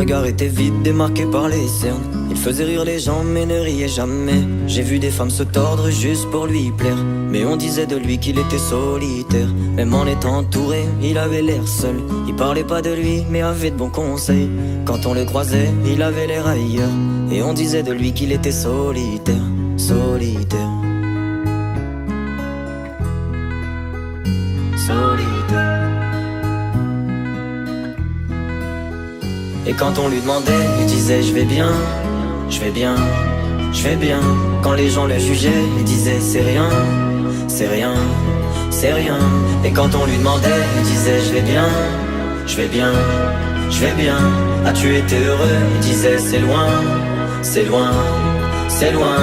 regard était vide, démarqué par les cernes. Il faisait rire les gens mais ne riait jamais. J'ai vu des femmes se tordre juste pour lui plaire, mais on disait de lui qu'il était solitaire. Même en étant entouré, il avait l'air seul. Il parlait pas de lui mais avait de bons conseils. Quand on le croisait, il avait l'air ailleurs, et on disait de lui qu'il était solitaire. Solitaire. Solitaire. Et quand on lui demandait, il disait je vais bien, je vais bien, je vais bien. Quand les gens le jugeaient, il disait c'est rien, c'est rien, c'est rien. Et quand on lui demandait, il disait je vais bien, je vais bien, je vais bien. As-tu été heureux? Il disait c'est loin, c'est loin, c'est loin.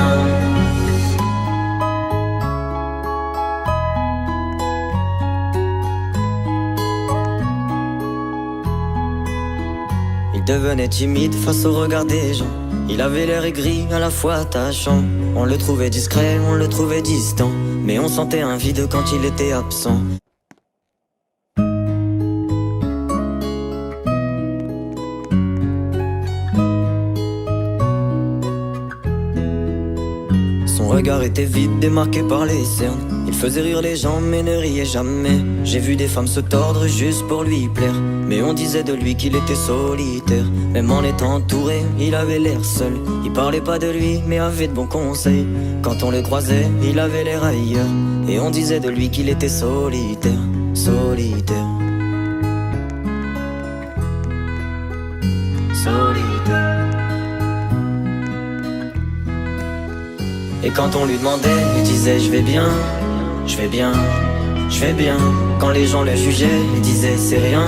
Il devenait timide face au regard des gens. Il avait l'air aigri, à la fois attachant. On le trouvait discret, on le trouvait distant, mais on sentait un vide quand il était absent. Son regard était vide, démarqué par les cernes. Il faisait rire les gens mais ne riait jamais. J'ai vu des femmes se tordre juste pour lui plaire, mais on disait de lui qu'il était solitaire. Même en étant entouré, il avait l'air seul. Il parlait pas de lui mais avait de bons conseils. Quand on le croisait, il avait l'air ailleurs, et on disait de lui qu'il était solitaire. Solitaire. Solitaire. Et quand on lui demandait, il disait je vais bien, je vais bien, je vais bien. Quand les gens le jugeaient, il disait c'est rien,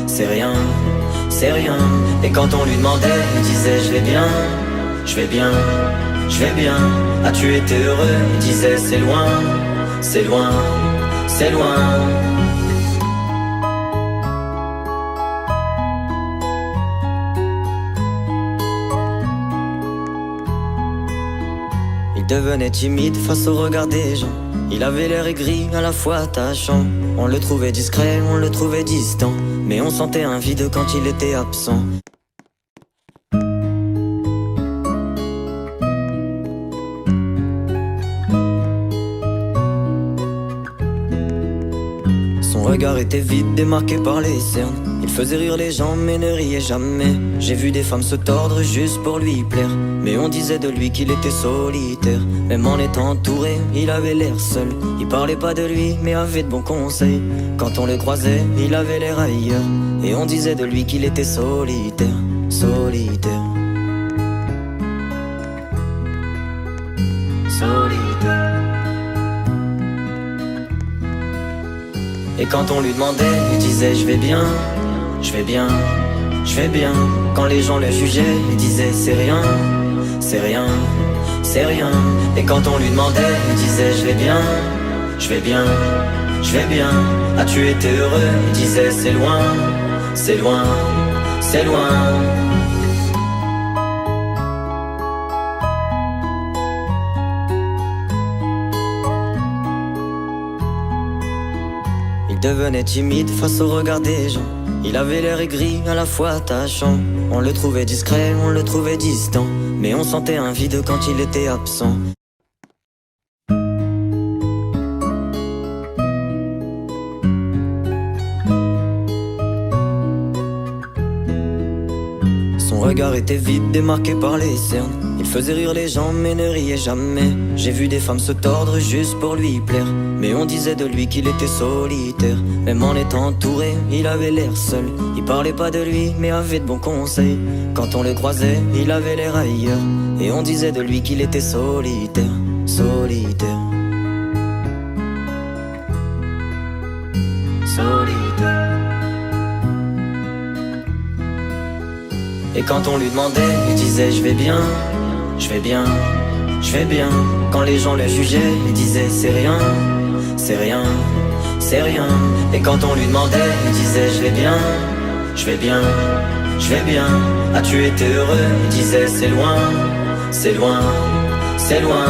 c'est rien, c'est rien. Et quand on lui demandait, il disait je vais bien, je vais bien, je vais bien. As-tu été heureux? Il disait c'est loin, c'est loin, c'est loin. Il devenait timide face au regard des gens. Il avait l'air aigri, à la fois attachant. On le trouvait discret, on le trouvait distant, mais on sentait un vide quand il était absent. Son regard était vide, démarqué par les cernes. Il faisait rire les gens mais ne riait jamais. J'ai vu des femmes se tordre juste pour lui plaire, mais on disait de lui qu'il était solitaire. Même en étant entouré, il avait l'air seul. Il parlait pas de lui mais avait de bons conseils. Quand on le croisait, il avait l'air ailleurs, et on disait de lui qu'il était solitaire. Solitaire. Solitaire. Et quand on lui demandait, il disait je vais bien, je vais bien, je vais bien. Quand les gens le jugeaient, il disait c'est rien, c'est rien, c'est rien. Et quand on lui demandait, il disait je vais bien, je vais bien, je vais bien. As-tu été heureux? Il disait c'est loin, c'est loin, c'est loin. Il devenait timide face au regard des gens. Il avait l'air aigri, à la fois attachant. On le trouvait discret, on le trouvait distant, mais on sentait un vide quand il était absent. Son regard était vide, démarqué par les cernes. Il faisait rire les gens mais ne riait jamais. J'ai vu des femmes se tordre juste pour lui plaire, mais on disait de lui qu'il était solitaire. Même en étant entouré, il avait l'air seul. Il parlait pas de lui mais avait de bons conseils. Quand on le croisait, il avait l'air ailleurs, et on disait de lui qu'il était solitaire. Solitaire. Solitaire. Et quand on lui demandait, il disait je vais bien, je vais bien, je vais bien. Quand les gens le jugeaient, il disait c'est rien, c'est rien, c'est rien. Et quand on lui demandait, il disait je vais bien, je vais bien, je vais bien. As-tu été heureux? Il disait c'est loin, c'est loin, c'est loin.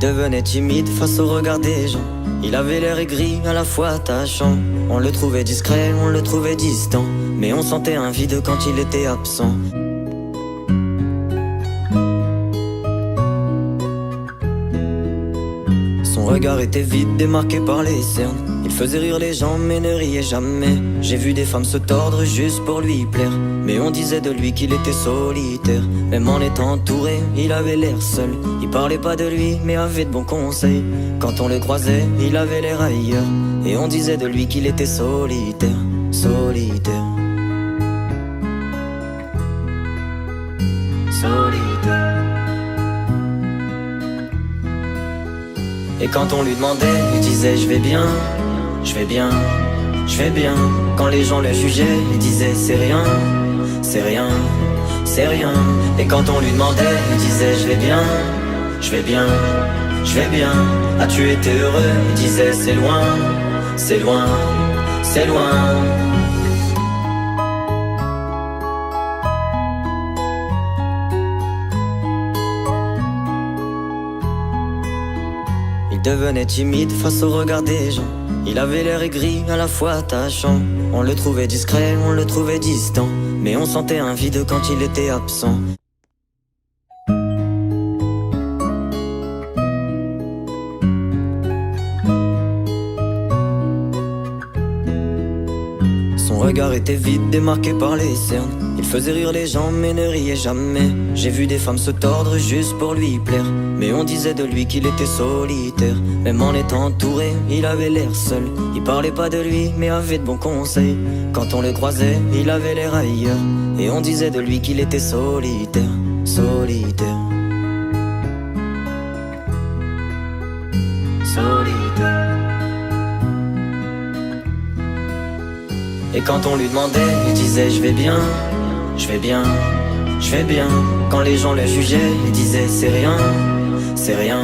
devenait timide face au regard des gens. Il avait l'air aigri, à la fois attachant. On le trouvait discret, on le trouvait distant, mais on sentait un vide quand il était absent. Son regard était vide, démarqué par les cernes. Il faisait rire les gens mais ne riait jamais. J'ai vu des femmes se tordre juste pour lui plaire, mais on disait de lui qu'il était solitaire. Même en étant entouré, il avait l'air seul. Il parlait pas de lui mais avait de bons conseils. Quand on le croisait, il avait l'air ailleurs, et on disait de lui qu'il était solitaire, solitaire, solitaire. Et quand on lui demandait, il disait je vais bien, je vais bien, je vais bien. Quand les gens le jugeaient, il disait c'est rien, c'est rien, c'est rien. Et quand on lui demandait, il disait je vais bien, je vais bien, je vais bien. As-tu été heureux? Il disait c'est loin, c'est loin, c'est loin. Il devenait timide face au regard des gens. Il avait l'air aigri, à la fois attachant. On le trouvait discret, on le trouvait distant, mais on sentait un vide quand il était absent. Son regard était vide, démarqué par les cernes. Il faisait rire les gens mais ne riait jamais. J'ai vu des femmes se tordre juste pour lui plaire, mais on disait de lui qu'il était solitaire. Même en étant entouré, il avait l'air seul. Il parlait pas de lui mais avait de bons conseils. Quand on le croisait, il avait l'air ailleurs, et on disait de lui qu'il était solitaire, solitaire, solitaire. Et quand on lui demandait, il disait je vais bien, je vais bien, je vais bien. Quand les gens le jugeaient, il disait c'est rien, c'est rien,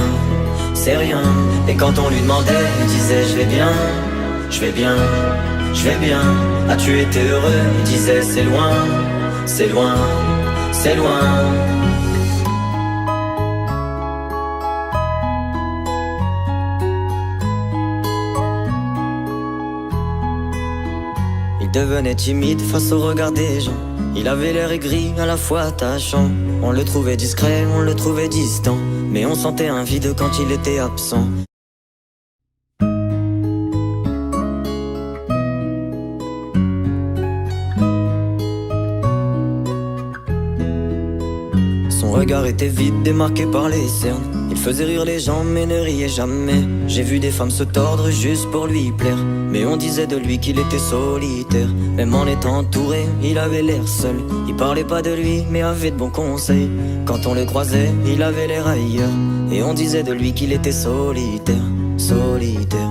c'est rien. Et quand on lui demandait, il disait je vais bien, je vais bien, je vais bien. As-tu été heureux? Il disait c'est loin, c'est loin, c'est loin. Il devenait timide face au regard des gens. Il avait l'air aigri, à la fois attachant. On le trouvait discret, on le trouvait distant, mais on sentait un vide quand il était absent. Son regard était vide, démarqué par les cernes. Il faisait rire les gens mais ne riait jamais. J'ai vu des femmes se tordre juste pour lui plaire, mais on disait de lui qu'il était solitaire. Même en étant entouré, il avait l'air seul. Il parlait pas de lui mais avait de bons conseils. Quand on le croisait, il avait l'air ailleurs, et on disait de lui qu'il était solitaire, solitaire,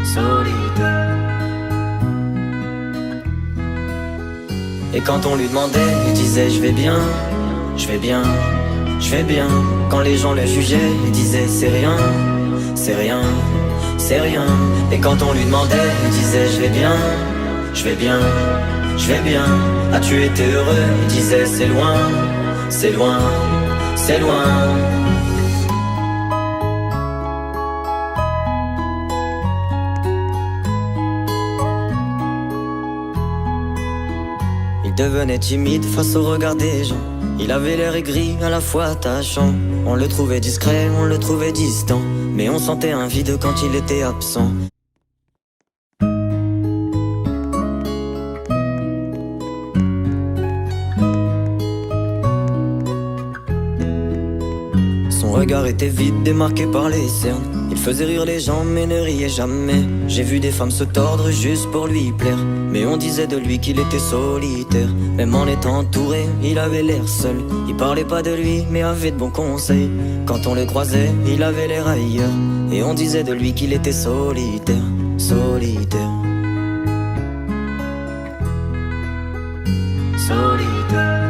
solitaire. Et quand on lui demandait, il disait je vais bien, je vais bien, je vais bien. Quand les gens le jugeaient, il disait c'est rien, c'est rien, c'est rien. Et quand on lui demandait, il disait je vais bien, je vais bien, je vais bien. As-tu été heureux? Il disait c'est loin, c'est loin, c'est loin. Il devenait timide face au regard des gens. Il avait l'air aigri, à la fois attachant. On le trouvait discret, on le trouvait distant, mais on sentait un vide quand il était absent. Son regard était vide, démarqué par les cernes. Il faisait rire les gens mais ne riait jamais. J'ai vu des femmes se tordre juste pour lui plaire, mais on disait de lui qu'il était solitaire. Même en étant entouré, il avait l'air seul. Il parlait pas de lui mais avait de bons conseils. Quand on le croisait, il avait l'air ailleurs, et on disait de lui qu'il était solitaire, solitaire, solitaire.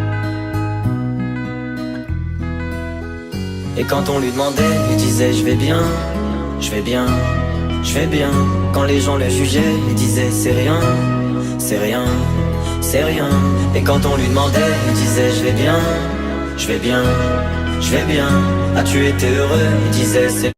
Et quand on lui demandait, il disait je vais bien, je vais bien, je vais bien. Quand les gens le jugeaient, il disait c'est rien, c'est rien, c'est rien. Et quand on lui demandait, il disait je vais bien, je vais bien, je vais bien. As-tu été heureux? Il disait c'est